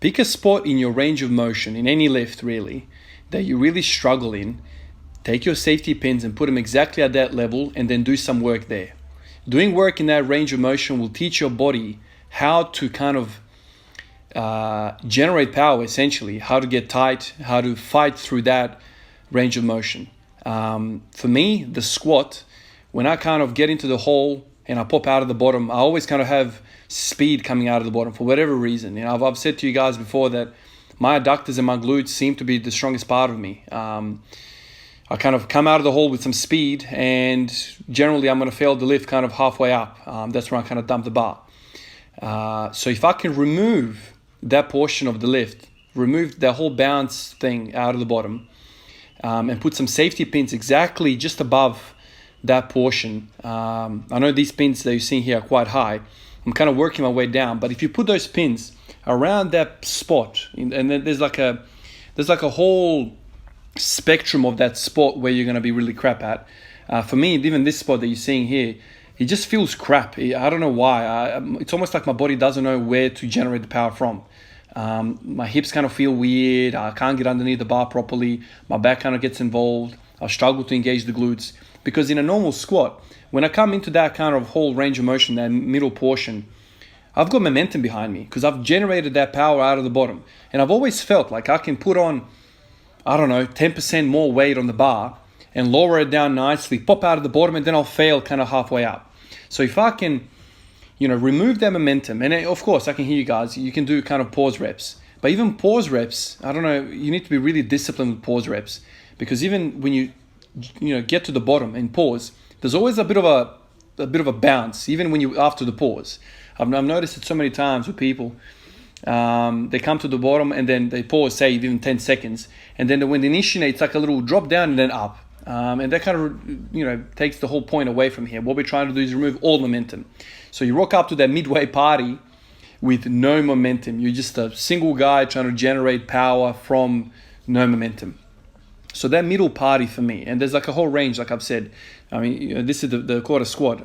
Pick a spot in your range of motion, in any lift really, that you really struggle in. Take your safety pins and put them exactly at that level and then do some work there. Doing work in that range of motion will teach your body how to kind of generate power, essentially, how to get tight, how to fight through that range of motion. For me, the squat, when I kind of get into the hole and I pop out of the bottom, I always kind of have speed coming out of the bottom for whatever reason. You know, I've said to you guys before that my adductors and my glutes seem to be the strongest part of me. I kind of come out of the hole with some speed, and generally I'm going to fail the lift kind of halfway up. That's where I kind of dump the bar. So if I can remove that portion of the lift, remove the whole bounce thing out of the bottom, and put some safety pins exactly just above that portion. I know these pins that you're seeing here are quite high. I'm kind of working my way down, but if you put those pins around that spot, and then there's like a whole spectrum of that spot where you're going to be really crap at. For me, even this spot that you're seeing here, it just feels crap. I don't know why. It's almost like my body doesn't know where to generate the power from. My hips kind of feel weird. I can't get underneath the bar properly. My back kind of gets involved. I struggle to engage the glutes. Because in a normal squat, when I come into that kind of whole range of motion, that middle portion, I've got momentum behind me because I've generated that power out of the bottom. And I've always felt like I can put on, 10% more weight on the bar and lower it down nicely, pop out of the bottom, and then I'll fail kind of halfway up. So if I can, remove that momentum, and of course I can hear you guys, you can do kind of pause reps. But even pause reps, you need to be really disciplined with pause reps, because even when you get to the bottom and pause, there's always a bit of a bounce, even when you after the pause. I've noticed it so many times with people. They come to the bottom and then they pause, say even 10 seconds, and then when they initiate, it's like a little drop down and then up. And that kind of takes the whole point away from here. What we're trying to do is remove all momentum. So you rock up to that midway party with no momentum. You're just a single guy trying to generate power from no momentum. So that middle party for me, and there's like a whole range, like I've said. This is the quarter squat.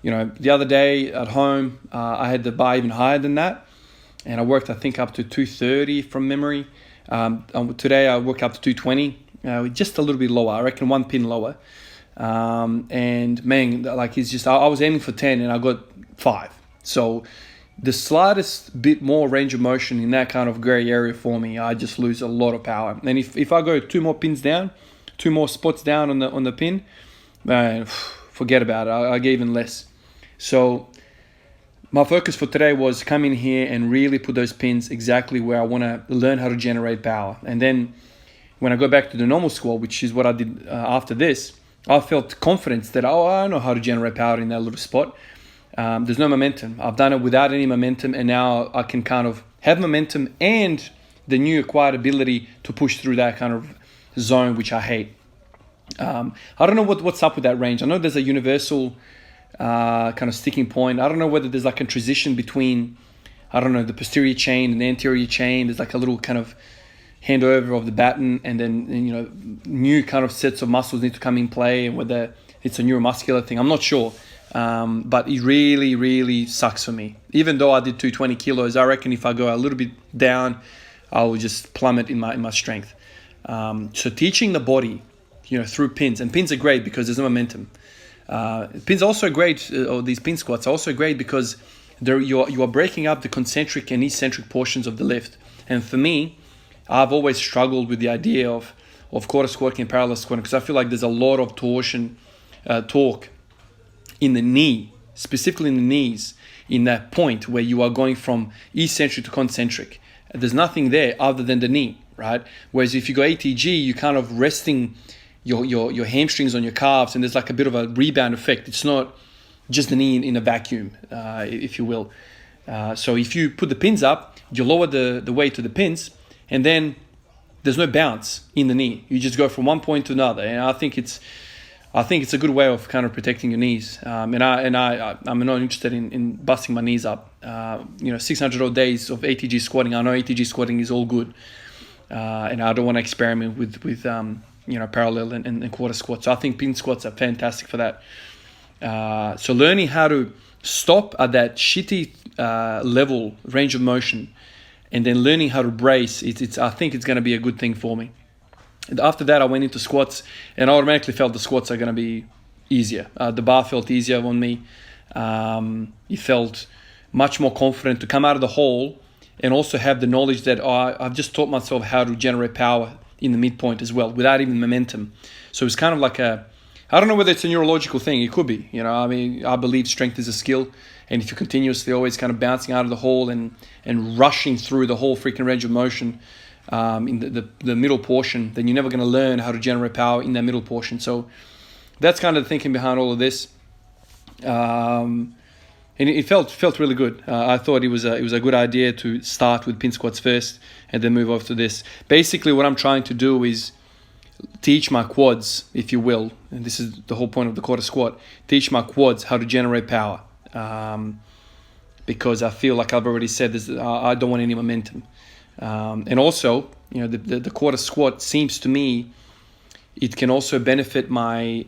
The other day at home, I had the bar even higher than that, and I worked, I think, up to 230 from memory. Today I work up to 220, just a little bit lower. I reckon one pin lower. And man, like it's just, I was aiming for 10 and I got 5. So the slightest bit more range of motion in that kind of gray area for me, I just lose a lot of power. And if I go 2 more pins down, 2 more spots down on the pin, man, forget about it. I get even less. So my focus for today was come in here and really put those pins exactly where I want to learn how to generate power. And then when I go back to the normal squat, which is what I did after this, I felt confidence that, I know how to generate power in that little spot. There's no momentum. I've done it without any momentum, and now I can kind of have momentum and the new acquired ability to push through that kind of zone, which I hate. I don't know what's up with that range. I know there's a universal kind of sticking point. I don't know whether there's like a transition between, the posterior chain and the anterior chain. There's like a little kind of handover of the baton, and then new kind of sets of muscles need to come in play, and whether it's a neuromuscular thing, I'm not sure. But it really, really sucks for me. Even though I did 220 kilos, I reckon if I go a little bit down, I will just plummet in my strength. So teaching the body, through pins, and pins are great because there's no momentum. Pins are also great, or these pin squats are also great because you are breaking up the concentric and eccentric portions of the lift. And for me, I've always struggled with the idea of quarter squatting and parallel squatting, because I feel like there's a lot of torque in the knee, specifically in the knees, in that point where you are going from eccentric to concentric. There's nothing there other than the knee, right? Whereas if you go ATG, you're kind of resting your hamstrings on your calves, and there's like a bit of a rebound effect. It's not just the knee in a vacuum, if you will. So if you put the pins up, you lower the weight to the pins, and then there's no bounce in the knee. You just go from one point to another, and I think it's a good way of kind of protecting your knees. I'm not interested in busting my knees up. 600 odd days of ATG squatting. I know ATG squatting is all good, and I don't want to experiment with parallel and quarter squats. So I think pin squats are fantastic for that. So learning how to stop at that shitty level range of motion and then learning how to brace, I think it's going to be a good thing for me. And after that, I went into squats, and I automatically felt the squats are going to be easier. The bar felt easier on me. It felt much more confident to come out of the hole and also have the knowledge that I've just taught myself how to generate power in the midpoint as well without even momentum. So it's kind of like I don't know whether it's a neurological thing. It could be, I mean, I believe strength is a skill. And if you're continuously always kind of bouncing out of the hole and rushing through the whole freaking range of motion in the middle portion, then you're never going to learn how to generate power in that middle portion. So that's kind of the thinking behind all of this. And it felt really good. I thought it was a good idea to start with pin squats first and then move over to this. Basically, what I'm trying to do is teach my quads, if you will, and this is the whole point of the quarter squat, teach my quads how to generate power. Because I feel like I've already said this, I don't want any momentum. And also, the quarter squat seems to me, it can also benefit my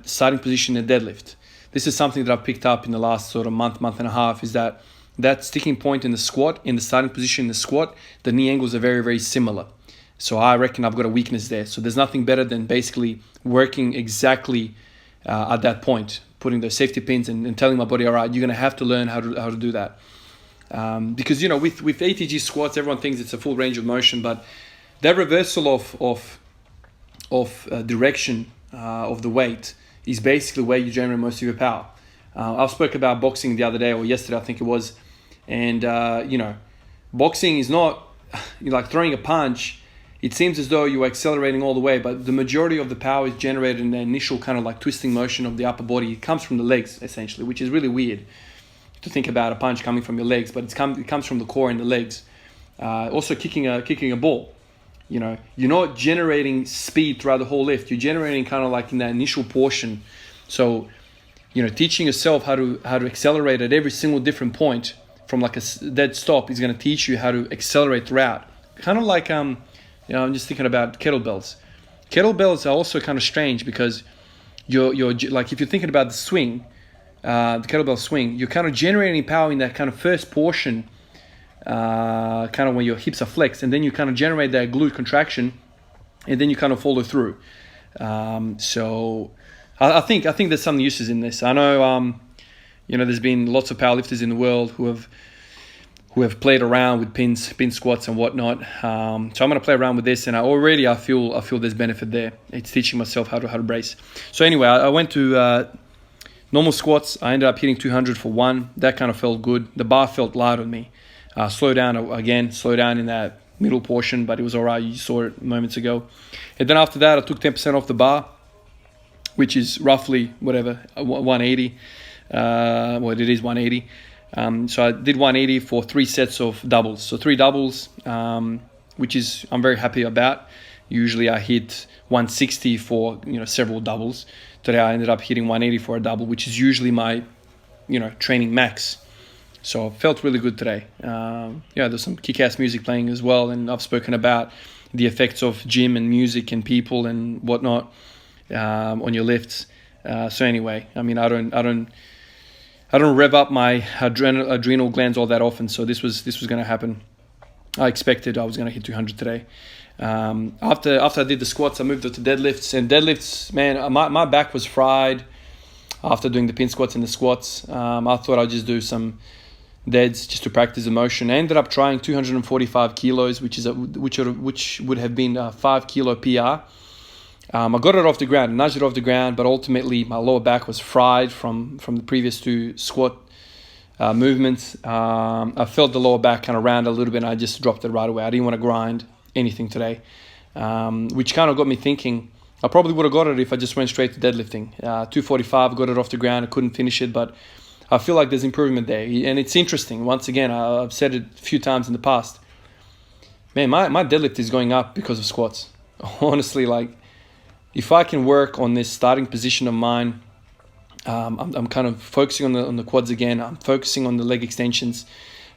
starting position in deadlift. This is something that I've picked up in the last sort of month and a half, is that sticking point in the squat, in the starting position in the squat, the knee angles are very, very similar. So I reckon I've got a weakness there. So there's nothing better than basically working exactly at that point, putting the safety pins and telling my body, all right, you're going to have to learn how to do that. Because, with ATG squats, everyone thinks it's a full range of motion, but that reversal of direction of the weight is basically where you generate most of your power. I spoke about boxing the other day, or yesterday, I think it was. And, boxing is not like throwing a punch. It seems as though you're accelerating all the way, but the majority of the power is generated in the initial kind of like twisting motion of the upper body. It comes from the legs, essentially, which is really weird to think about a punch coming from your legs, but it comes from the core and the legs. Also kicking a ball. You're not generating speed throughout the whole lift. You're generating kind of like in that initial portion. So, teaching yourself how to accelerate at every single different point from like a dead stop is going to teach you how to accelerate throughout. Kind of like I'm just thinking about kettlebells. Kettlebells are also kind of strange because you're like, if you're thinking about the swing, the kettlebell swing, you're kind of generating power in that kind of first portion, kind of when your hips are flexed, and then you kind of generate that glute contraction, and then you kind of follow through. So I think there's some uses in this. I know, there's been lots of powerlifters in the world who have played around with pin squats and whatnot. So I'm going to play around with this, and I feel there's benefit there. It's teaching myself how to brace. So anyway, I went to normal squats. I ended up hitting 200 for one. That kind of felt good. The bar felt light on me. Slow down in that middle portion, but it was all right. You saw it moments ago. And then after that, I took 10% off the bar, which is roughly 180. It is 180. So I did 180 for 3 sets of doubles. So 3 doubles, which is I'm very happy about. Usually I hit 160 for several doubles. Today I ended up hitting 180 for a double, which is usually my training max. So it felt really good today. There's some kick-ass music playing as well, and I've spoken about the effects of gym and music and people and whatnot on your lifts. So anyway, I mean I don't rev up my adrenal glands all that often, so this was going to happen. I expected I was going to hit 200 today. After I did the squats, I moved up to deadlifts. And deadlifts, man, my back was fried after doing the pin squats and the squats. I thought I'd just do some deads just to practice the motion. I ended up trying 245 kilos, which would have been a 5 kilo PR. I got it off the ground, nudged it off the ground, but ultimately my lower back was fried from the previous 2 squat movements. I felt the lower back kind of round a little bit, and I just dropped it right away. I didn't want to grind anything today, which kind of got me thinking. I probably would have got it if I just went straight to deadlifting. 245, got it off the ground. I couldn't finish it, but I feel like there's improvement there. And it's interesting. Once again, I've said it a few times in the past. Man, my deadlift is going up because of squats. Honestly, like, if I can work on this starting position of mine, I'm kind of focusing on the quads again. I'm focusing on the leg extensions.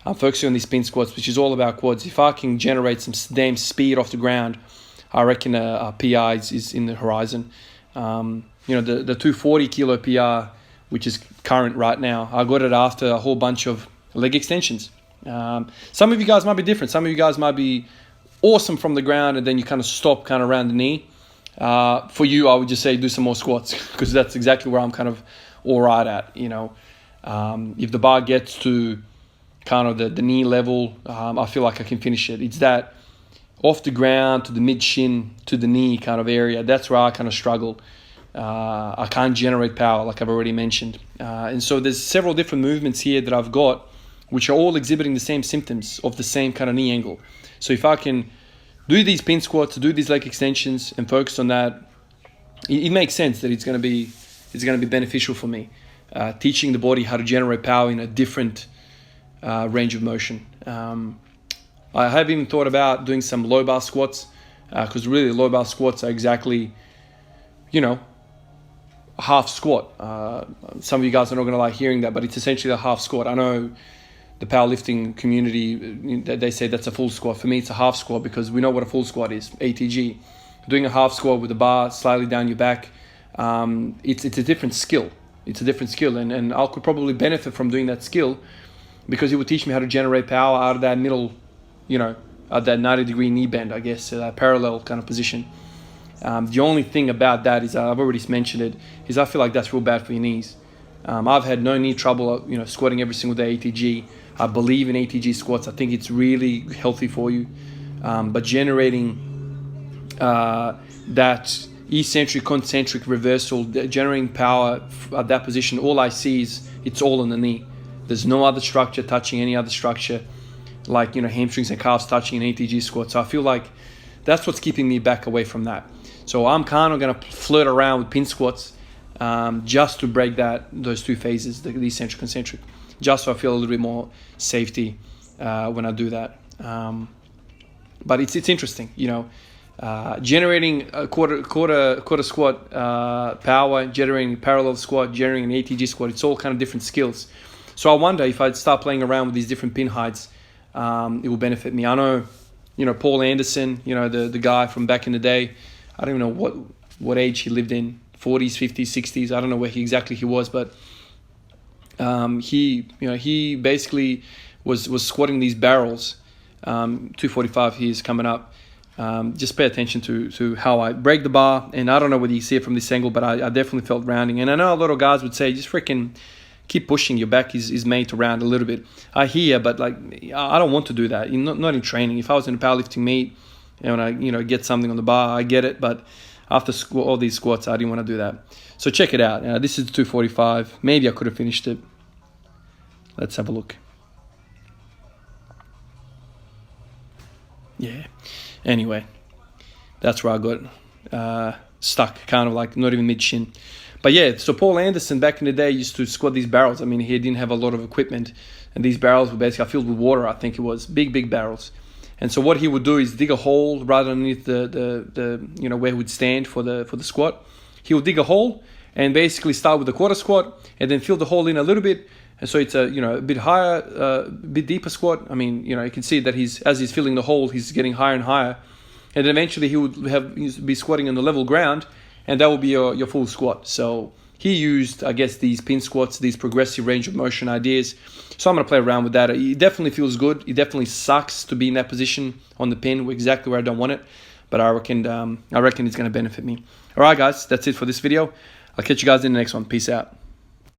I'm focusing on these spin squats, which is all about quads. If I can generate some damn speed off the ground, I reckon a PI is in the horizon. The 240 kilo PR, which is current right now, I got it after a whole bunch of leg extensions. Some of you guys might be different. Some of you guys might be awesome from the ground and then you kind of stop kind of around the knee. For you, I would just say do some more squats because that's exactly where I'm kind of all right at. If the bar gets to kind of the knee level, I feel like I can finish it. It's that off the ground to the mid shin to the knee kind of area. That's where I kind of struggle. I can't generate power like I've already mentioned. And so there's several different movements here that I've got which are all exhibiting the same symptoms of the same kind of knee angle. So if I can do these pin squats, do these leg extensions and focus on that, it makes sense that it's going to be beneficial for me. Teaching the body how to generate power in a different range of motion. I have even thought about doing some low bar squats because really low bar squats are exactly, half squat. Some of you guys are not going to like hearing that, but it's essentially a half squat. I know the powerlifting community, they say that's a full squat. For me, it's a half squat because we know what a full squat is, ATG. Doing a half squat with the bar slightly down your back, it's a different skill. It's a different skill, and I could probably benefit from doing that skill because it would teach me how to generate power out of that middle, at that 90-degree knee bend, I guess, that parallel kind of position. The only thing about that is, I've already mentioned it, is I feel like that's real bad for your knees. I've had no knee trouble, squatting every single day ATG. I believe in ATG squats. I think it's really healthy for you. But generating that eccentric, concentric reversal, generating power at that position, all I see is it's all on the knee. There's no other structure touching any other structure, like hamstrings and calves touching an ATG squat. So I feel like that's what's keeping me back away from that. So I'm kind of going to flirt around with pin squats just to break those two phases, the eccentric, concentric, just so I feel a little bit more safety when I do that. But it's interesting, generating a quarter squat power, generating parallel squat, generating an ATG squat. It's all kind of different skills. So I wonder if I'd start playing around with these different pin heights, it will benefit me. I know, Paul Anderson, the guy from back in the day. I don't even know what age he lived in, 40s, 50s, 60s. I don't know where exactly he was, but he basically was squatting these barrels. 245 he is coming up. Just pay attention to how I break the bar, and I don't know whether you see it from this angle, but I definitely felt rounding. And I know a lot of guys would say just freaking keep pushing. Your back is made to round a little bit. I hear, but like I don't want to do that. Not in training. If I was in a powerlifting meet and I get something on the bar, I get it. But after all these squats, I didn't want to do that. So check it out. This is 245. Maybe I could have finished it. Let's have a look. Yeah. Anyway, that's where I got stuck, kind of like not even mid-shin. But yeah, so Paul Anderson back in the day used to squat these barrels. I mean, he didn't have a lot of equipment, and these barrels were basically filled with water. I think it was big barrels. And so what he would do is dig a hole right underneath the where he would stand for the squat. He would dig a hole and basically start with a quarter squat and then fill the hole in a little bit. And so it's a bit higher, a bit deeper squat. I mean, you can see that as he's filling the hole, he's getting higher and higher. And then eventually he would be squatting on the level ground, and that would be your full squat. So he used, I guess, these pin squats, these progressive range of motion ideas. So I'm going to play around with that. It definitely feels good. It definitely sucks to be in that position on the pin, exactly where I don't want it. But I reckon it's going to benefit me. All right, guys, that's it for this video. I'll catch you guys in the next one. Peace out.